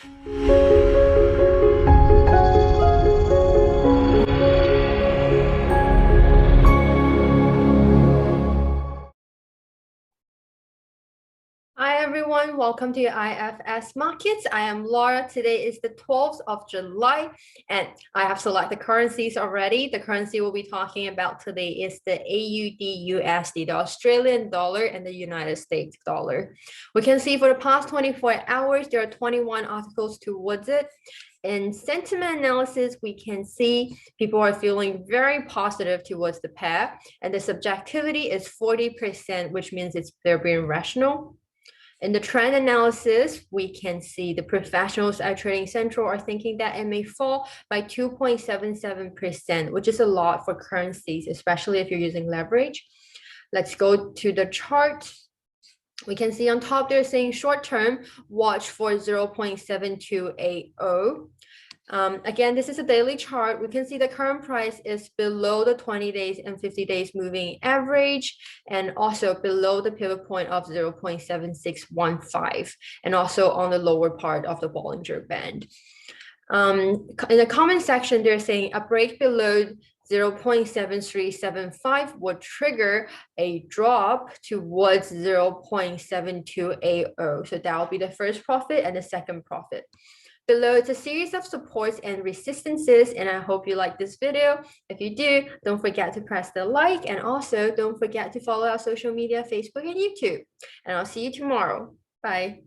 Hi everyone, welcome to your IFS Markets. I am Laura. Today is the 12th of July and I have selected currencies already. The currency we'll be talking about today is the AUDUSD, the Australian dollar and the United States dollar. We can see for the past 24 hours, there are 21 articles towards it. In sentiment analysis, we can see people are feeling very positive towards the pair, and the subjectivity is 40%, which means they're being rational. In the trend analysis, we can see the professionals at Trading Central are thinking that it may fall by 2.77%, which is a lot for currencies, especially if you're using leverage. Let's go to the chart. We can see on top they're saying short term, watch for 0.7280. Again, this is a daily chart. We can see the current price is below the 20 days and 50 days moving average, and also below the pivot point of 0.7615, and also on the lower part of the Bollinger Band. In the comment section, they're saying a break below 0.7375 would trigger a drop towards 0.7280. So that will be the first profit and the second profit. Below, it's a series of supports and resistances, and I hope you like this video. If you do, don't forget to press the like, and also don't forget to follow our social media, Facebook and YouTube. And I'll see you tomorrow. Bye.